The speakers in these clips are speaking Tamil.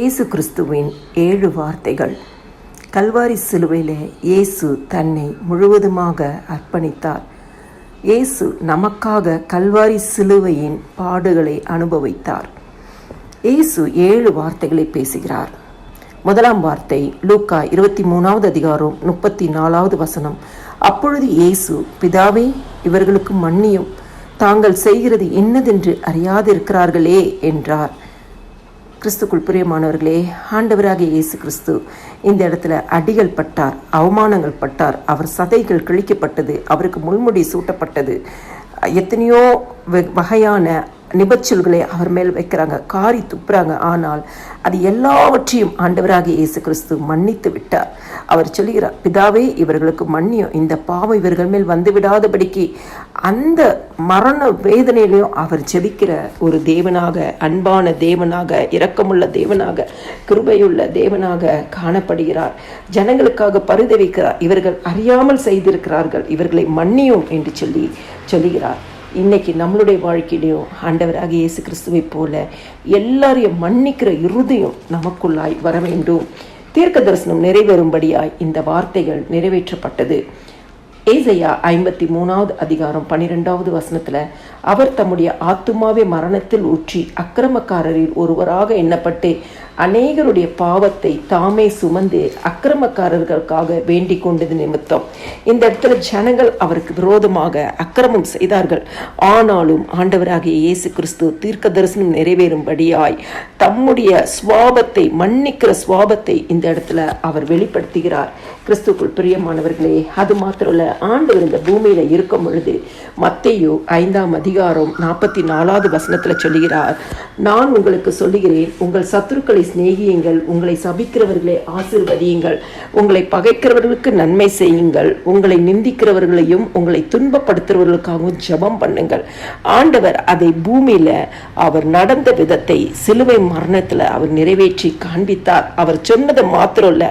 இயேசு கிறிஸ்துவின் 7 வார்த்தைகள். கல்வாரி சிலுவையிலே இயேசு தன்னை முழுவதுமாக அர்ப்பணித்தார். இயேசு நமக்காக கல்வாரி சிலுவையின் பாடுகளை அனுபவித்தார். இயேசு 7 வார்த்தைகளை பேசுகிறார். முதலாம் வார்த்தை லூக்கா 23வது அதிகாரம் 34வது வசனம். அப்பொழுது இயேசு, பிதாவே, இவர்களுக்கு மன்னியும், தாங்கள் செய்கிறது இன்னதென்று அறியாதிருக்கிறார்களே என்றார். கிறிஸ்துக்குள் பிரியமானவர்களே, ஆண்டவராகிய இயேசு கிறிஸ்து இந்த இடத்துல அடிகள் பட்டார், அவமானங்கள் பட்டார், அவர் சதைகள் கிழிக்கப்பட்டது, அவருக்கு முள்முடி சூட்டப்பட்டது, எத்தனையோ வகையான நிபச்சல்களை அவர் மேல் வைக்கிறாங்க, காரி துப்புறாங்க. ஆனால் அது எல்லாவற்றையும் ஆண்டவராகிய இயேசு கிறிஸ்து மன்னித்து விட்டார். அவர் சொல்லுகிறார், பிதாவே, இவர்களுக்கு மன்னியும், இந்த பாவம் இவர்கள் மேல் வந்து விடாதபடிக்கு. அந்த மரண வேதனையிலையும் அவர் ஜெபிக்கிற ஒரு தேவனாக, அன்பான தேவனாக, இரக்கமுள்ள தேவனாக, கிருபையுள்ள தேவனாக காணப்படுகிறார். ஜனங்களுக்காக பரிதவிக்கிறார். இவர்கள் அறியாமல் செய்திருக்கிறார்கள், இவர்களை மன்னியும் என்று சொல்லுகிறார். இன்னைக்கு நம்மளுடைய வாழ்க்கையிலையும் ஆண்டவராகிய இயேசு கிறிஸ்துவை போல எல்லாரையும் மன்னிக்கிற இருதயம் நமக்குள்ளாய் வர வேண்டும். தீர்க்க தரிசனம் நிறைவேறும்படியாய் இந்த வார்த்தைகள் நிறைவேற்றப்பட்டது. ஏசாயா 53வது அதிகாரம் 12வது வசனத்துல, அவர் தம்முடைய ஆத்துமாவை மரணத்தில் ஊற்றி அக்கிரமக்காரரில் ஒருவராக எண்ணப்பட்டு அநேகருடைய பாவத்தை தாமே சுமந்து அக்கிரமக்காரர்களுக்காக வேண்டிக் கொண்டது நிமித்தம். இந்த இடத்துல ஜனங்கள் அவருக்கு விரோதமாக அக்கிரமம் செய்தார்கள். ஆனாலும் ஆண்டவராகிய இயேசு கிறிஸ்து தீர்க்க தரிசனம் நிறைவேறும்படியாய் தம்முடைய சுவாபத்தை, மன்னிக்கிற சுவாபத்தை இந்த இடத்துல அவர் வெளிப்படுத்துகிறார். கிறிஸ்துக்குள் பிரியமானவர்களே, அது மாத்திரமல்ல, ஆண்டவர் இந்த பூமியில இருக்கும் பொழுது மத்தேயு 5ஆம் அதிகாரம் 44வது வசனத்துல சொல்லுகிறார், நான் உங்களுக்கு சொல்லுகிறேன், உங்கள் சத்துருக்களை சிநேகியுங்கள், உங்களை சபிக்கிறவர்களை ஆசீர்வதியுங்கள், உங்களை பகைக்கிறவர்களுக்கு நன்மை செய்யுங்கள், உங்களை நிந்திக்கிறவர்களையும் உங்களை துன்பப்படுத்துறவர்களுக்காகவும் ஜெபம் பண்ணுங்கள். ஆண்டவர் அதை பூமியில அவர் நடந்த விதத்தை சிலுவை மரணத்துல அவர் நிறைவேற்றி காண்பித்தார். அவர் சொன்னது மாத்திரம் இல்ல,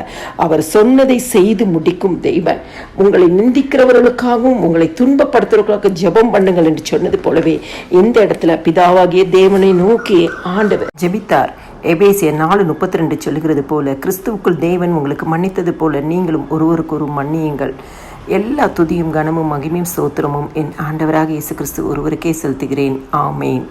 அவர் சொன்னதை செய்து முடிக்கும் தெய்வன். உங்களை நிந்திக்கிறவர்களுக்காகவும் உங்களை துன்பப்படுத்துறவர்களுக்காக ஜெபம் பண்ணுங்கள் என்று சொன்னது போலவே இந்த இடத்துல பிதாவாகிய தேவனை நோக்கி ஆண்டவர் ஜெபித்தார். எபேசியர் 4:32 சொல்லுகிறது போல, கிறிஸ்துவுக்குள் தேவன் உங்களுக்கு மன்னித்தது போல நீங்களும் ஒருவருக்கொரு மன்னியுங்கள். எல்லா துதியும் கனமும் மகிமையும் ஸ்தோத்திரமும் என் ஆண்டவராக இயேசு கிறிஸ்து ஒருவருக்கே செலுத்துகிறேன். ஆமேன்.